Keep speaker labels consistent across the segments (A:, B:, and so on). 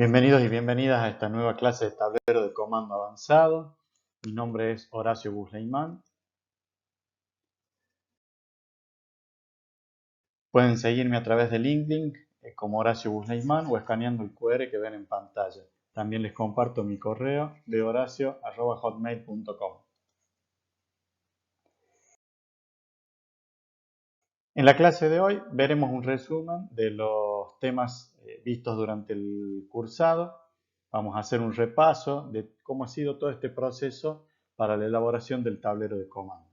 A: Bienvenidos y bienvenidas a esta nueva clase de tablero de comando avanzado. Mi nombre es Horacio Busleiman. Pueden seguirme a través de LinkedIn como Horacio Busleiman o escaneando el QR que ven en pantalla. También les comparto mi correo de horacio@hotmail.com. En la clase de hoy veremos un resumen de los temas vistos durante el cursado. Vamos a hacer un repaso de cómo ha sido todo este proceso para la elaboración del tablero de comando.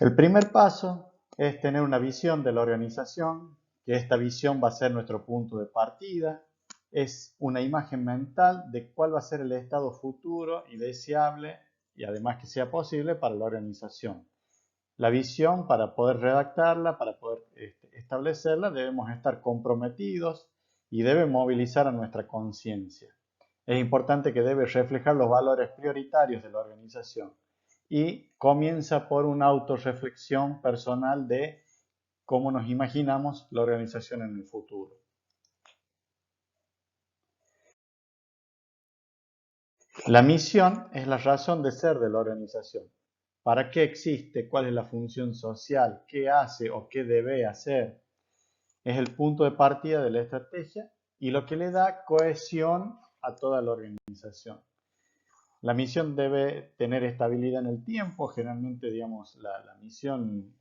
A: El primer paso es tener una visión de la organización, que esta visión va a ser nuestro punto de partida. Es una imagen mental de cuál va a ser el estado futuro y deseable y además que sea posible para la organización. La visión, para poder redactarla, para poder establecerla, debemos estar comprometidos y debe movilizar a nuestra conciencia. Es importante que debe reflejar los valores prioritarios de la organización y comienza por una autorreflexión personal de cómo nos imaginamos la organización en el futuro. La misión es la razón de ser de la organización. ¿Para qué existe? ¿Cuál es la función social? ¿Qué hace o qué debe hacer? Es el punto de partida de la estrategia y lo que le da cohesión a toda la organización. La misión debe tener estabilidad en el tiempo. Generalmente, digamos, la misión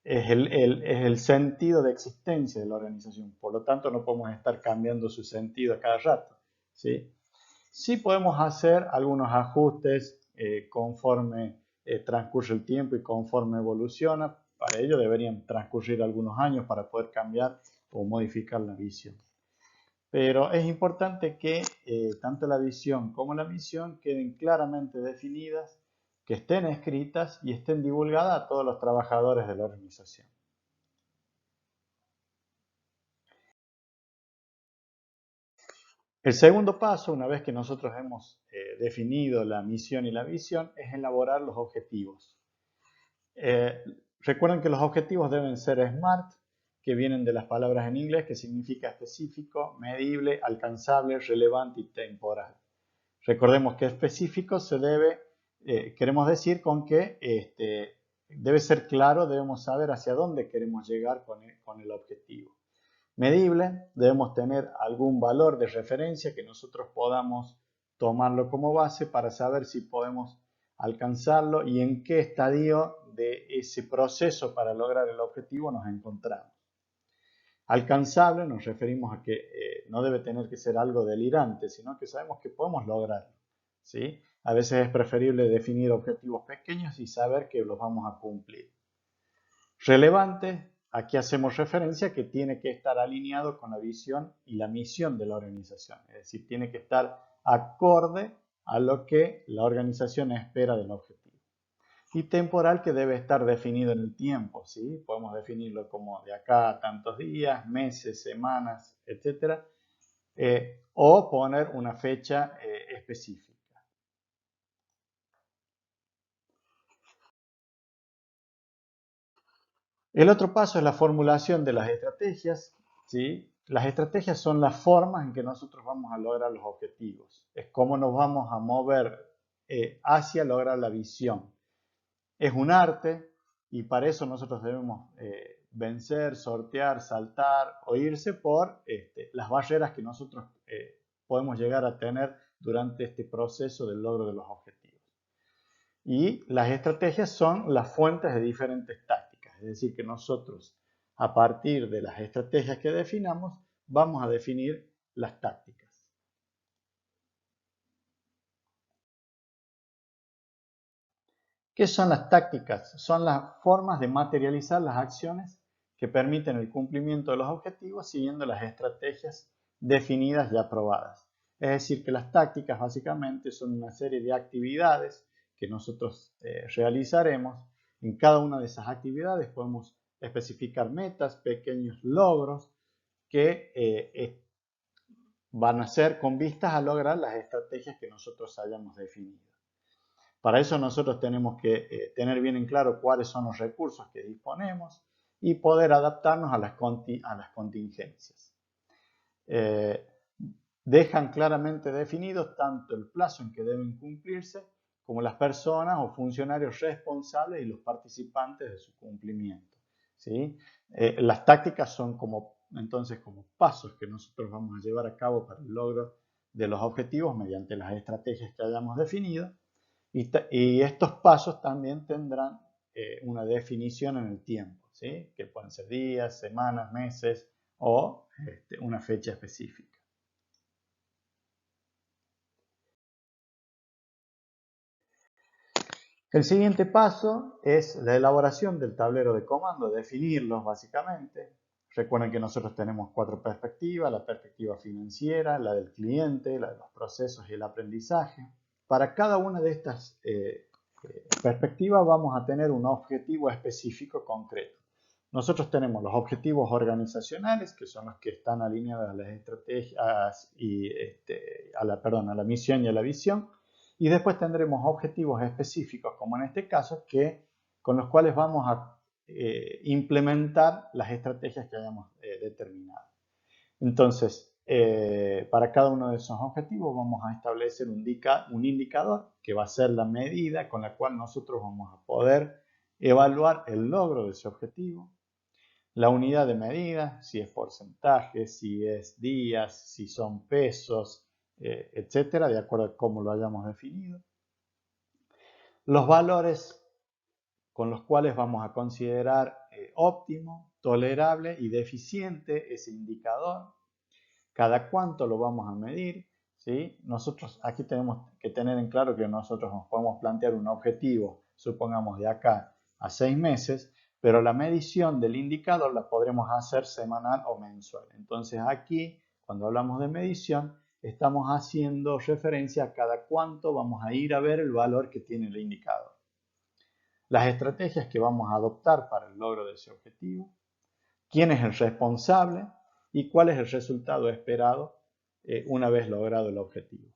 A: es el sentido de existencia de la organización. Por lo tanto, no podemos estar cambiando su sentido a cada rato, ¿sí? Sí podemos hacer algunos ajustes conforme transcurre el tiempo y conforme evoluciona. Para ello deberían transcurrir algunos años para poder cambiar o modificar la visión. Pero es importante que tanto la visión como la misión queden claramente definidas, que estén escritas y estén divulgadas a todos los trabajadores de la organización. El segundo paso, una vez que nosotros hemos definido la misión y la visión, es elaborar los objetivos. Recuerden que los objetivos deben ser SMART, que vienen de las palabras en inglés, que significa específico, medible, alcanzable, relevante y temporal. Recordemos que específico se debe, queremos decir con que debe ser claro, debemos saber hacia dónde queremos llegar con el objetivo. Medible, debemos tener algún valor de referencia que nosotros podamos tomarlo como base para saber si podemos alcanzarlo y en qué estadio de ese proceso para lograr el objetivo nos encontramos. Alcanzable nos referimos a que no debe tener que ser algo delirante, sino que sabemos que podemos lograrlo, ¿sí? A veces es preferible definir objetivos pequeños y saber que los vamos a cumplir. Relevante, aquí hacemos referencia que tiene que estar alineado con la visión y la misión de la organización, es decir, tiene que estar acorde a lo que la organización espera del objetivo. Y temporal, que debe estar definido en el tiempo, ¿sí? Podemos definirlo como de acá a tantos días, meses, semanas, etc. O poner una fecha específica. El otro paso es la formulación de las estrategias, ¿sí? Las estrategias son las formas en que nosotros vamos a lograr los objetivos. Es cómo nos vamos a mover hacia lograr la visión. Es un arte y para eso nosotros debemos vencer, sortear, saltar o irse por las barreras que nosotros podemos llegar a tener durante este proceso del logro de los objetivos. Y las estrategias son las fuentes de diferentes tácticas, es decir, que nosotros a partir de las estrategias que definamos vamos a definir las tácticas. ¿Qué son las tácticas? Son las formas de materializar las acciones que permiten el cumplimiento de los objetivos siguiendo las estrategias definidas y aprobadas. Es decir, que las tácticas básicamente son una serie de actividades que nosotros realizaremos. En cada una de esas actividades podemos especificar metas, pequeños logros que van a ser con vistas a lograr las estrategias que nosotros hayamos definido. Para eso nosotros tenemos que tener bien en claro cuáles son los recursos que disponemos, y poder adaptarnos a las contingencias. Dejan claramente definidos tanto el plazo en que deben cumplirse como las personas o funcionarios responsables y los participantes de su cumplimiento, ¿sí? Las tácticas son entonces como pasos que nosotros vamos a llevar a cabo para el logro de los objetivos mediante las estrategias que hayamos definido, y estos pasos también tendrán una definición en el tiempo, ¿sí? Que pueden ser días, semanas, meses o una fecha específica. El siguiente paso es la elaboración del tablero de comando, definirlos básicamente. Recuerden que nosotros tenemos 4 perspectivas: la perspectiva financiera, la del cliente, la de los procesos y el aprendizaje. Para cada una de estas perspectivas vamos a tener un objetivo específico concreto. Nosotros tenemos los objetivos organizacionales, que son los que están alineados a las estrategias y a la misión y a la visión. Y después tendremos objetivos específicos, como en este caso, con los cuales vamos a implementar las estrategias que hayamos determinado. Entonces, para cada uno de esos objetivos vamos a establecer un indicador que va a ser la medida con la cual nosotros vamos a poder evaluar el logro de ese objetivo. La unidad de medida, si es porcentaje, si es días, si son pesos, etcétera, de acuerdo a cómo lo hayamos definido. Los valores con los cuales vamos a considerar óptimo, tolerable y deficiente ese indicador. Cada cuánto lo vamos a medir, ¿sí? Nosotros aquí tenemos que tener en claro que nosotros nos podemos plantear un objetivo, supongamos de acá a 6 meses, pero la medición del indicador la podremos hacer semanal o mensual. Entonces aquí, cuando hablamos de medición, estamos haciendo referencia a cada cuánto vamos a ir a ver el valor que tiene el indicador. Las estrategias que vamos a adoptar para el logro de ese objetivo, quién es el responsable y cuál es el resultado esperado una vez logrado el objetivo.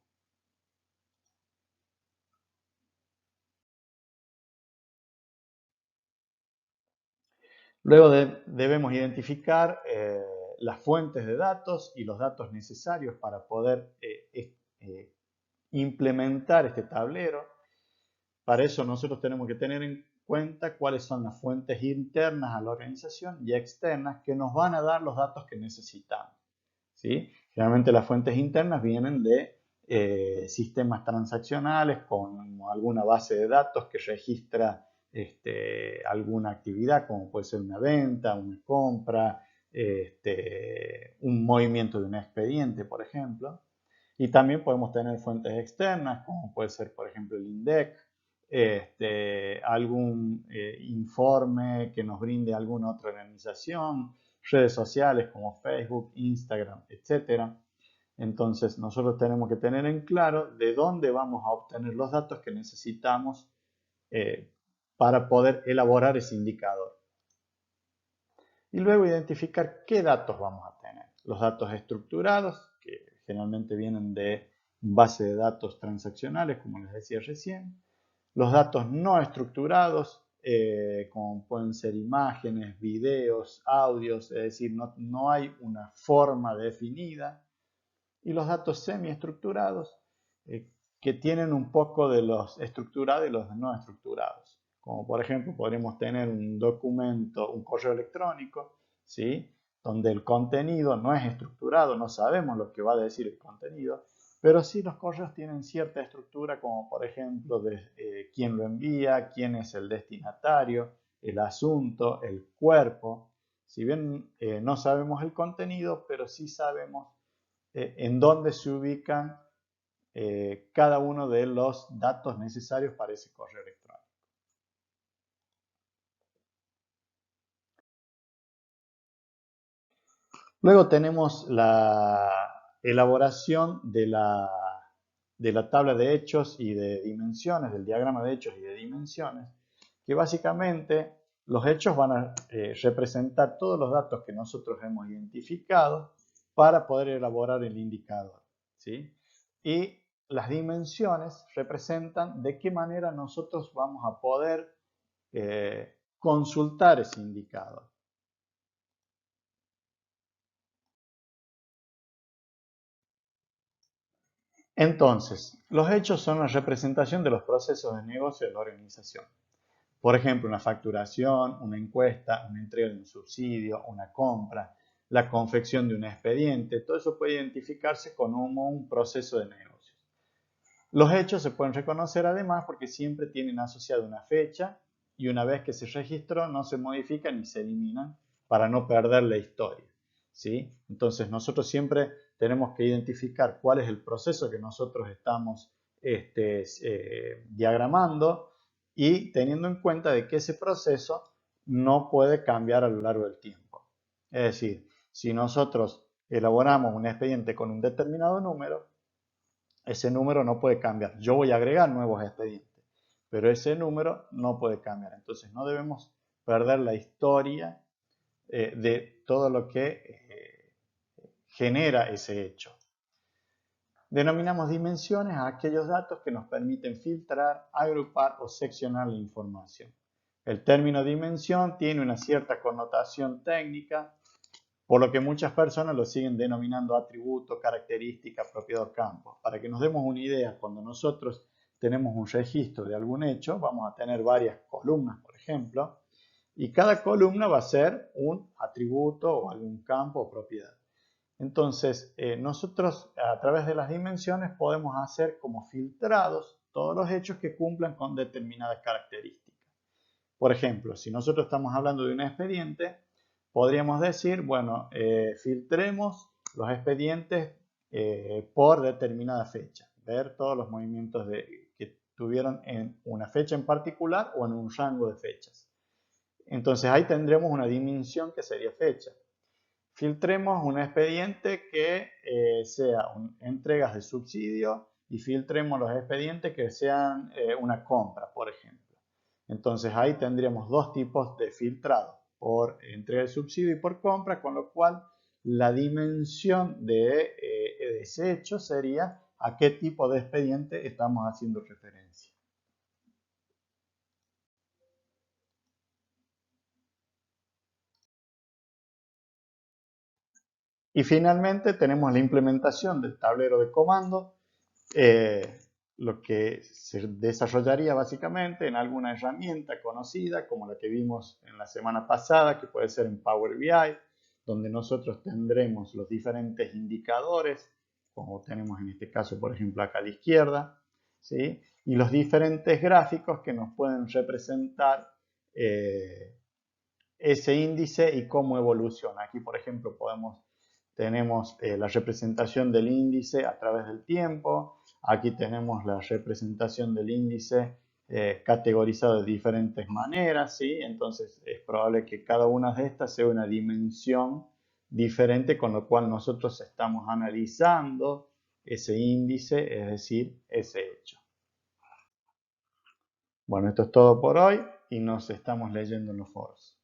A: Luego debemos identificar las fuentes de datos y los datos necesarios para poder implementar este tablero. Para eso nosotros tenemos que tener en cuenta cuáles son las fuentes internas a la organización y externas que nos van a dar los datos que necesitamos, ¿sí? Generalmente las fuentes internas vienen de sistemas transaccionales con alguna base de datos que registra alguna actividad, como puede ser una venta, una compra, un movimiento de un expediente, por ejemplo. Y también podemos tener fuentes externas, como puede ser, por ejemplo, el INDEC, algún informe que nos brinde alguna otra organización, redes sociales como Facebook, Instagram, etc. Entonces nosotros tenemos que tener en claro de dónde vamos a obtener los datos que necesitamos para poder elaborar ese indicador. Y luego identificar qué datos vamos a tener. Los datos estructurados, que generalmente vienen de base de datos transaccionales, como les decía recién. Los datos no estructurados, como pueden ser imágenes, videos, audios, es decir, no hay una forma definida. Y los datos semiestructurados, que tienen un poco de los estructurados y los no estructurados. Como por ejemplo, podríamos tener un documento, un correo electrónico, ¿sí? Donde el contenido no es estructurado, no sabemos lo que va a decir el contenido, pero sí los correos tienen cierta estructura, como por ejemplo de quién lo envía, quién es el destinatario, el asunto, el cuerpo. Si bien no sabemos el contenido, pero sí sabemos en dónde se ubican cada uno de los datos necesarios para ese correo electrónico. Luego tenemos la elaboración de la tabla de hechos y de dimensiones, del diagrama de hechos y de dimensiones, que básicamente los hechos van a representar todos los datos que nosotros hemos identificado para poder elaborar el indicador, ¿sí? Y las dimensiones representan de qué manera nosotros vamos a poder consultar ese indicador. Entonces, los hechos son la representación de los procesos de negocio de la organización. Por ejemplo, una facturación, una encuesta, una entrega de un subsidio, una compra, la confección de un expediente, todo eso puede identificarse como un proceso de negocio. Los hechos se pueden reconocer además porque siempre tienen asociada una fecha y una vez que se registró no se modifican ni se eliminan para no perder la historia, ¿sí? Entonces nosotros siempre tenemos que identificar cuál es el proceso que nosotros estamos diagramando y teniendo en cuenta de que ese proceso no puede cambiar a lo largo del tiempo. Es decir, si nosotros elaboramos un expediente con un determinado número, ese número no puede cambiar. Yo voy a agregar nuevos expedientes, pero ese número no puede cambiar. Entonces no debemos perder la historia de todo lo que genera ese hecho. Denominamos dimensiones a aquellos datos que nos permiten filtrar, agrupar o seccionar la información. El término dimensión tiene una cierta connotación técnica, por lo que muchas personas lo siguen denominando atributo, característica, propiedad o campo. Para que nos demos una idea, cuando nosotros tenemos un registro de algún hecho, vamos a tener varias columnas, por ejemplo, y cada columna va a ser un atributo o algún campo o propiedad. Entonces, nosotros a través de las dimensiones podemos hacer como filtrados todos los hechos que cumplan con determinadas características. Por ejemplo, si nosotros estamos hablando de un expediente, podríamos decir, bueno, filtremos los expedientes por determinada fecha, ver todos los movimientos que tuvieron en una fecha en particular o en un rango de fechas. Entonces ahí tendremos una dimensión que sería fecha. Filtremos un expediente que sea entregas de subsidio y filtremos los expedientes que sean una compra, por ejemplo. Entonces ahí tendríamos dos tipos de filtrado, por entrega de subsidio y por compra, con lo cual la dimensión de ese hecho sería a qué tipo de expediente estamos haciendo referencia. Y finalmente tenemos la implementación del tablero de comando, lo que se desarrollaría básicamente en alguna herramienta conocida como la que vimos en la semana pasada, que puede ser en Power BI, donde nosotros tendremos los diferentes indicadores, como tenemos en este caso, por ejemplo, acá a la izquierda, ¿sí? Y los diferentes gráficos que nos pueden representar ese índice y cómo evoluciona. Aquí, por ejemplo, tenemos la representación del índice a través del tiempo. Aquí tenemos la representación del índice categorizado de diferentes maneras, ¿sí? Entonces es probable que cada una de estas sea una dimensión diferente, con lo cual nosotros estamos analizando ese índice, es decir, ese hecho. Bueno, esto es todo por hoy y nos estamos leyendo en los foros.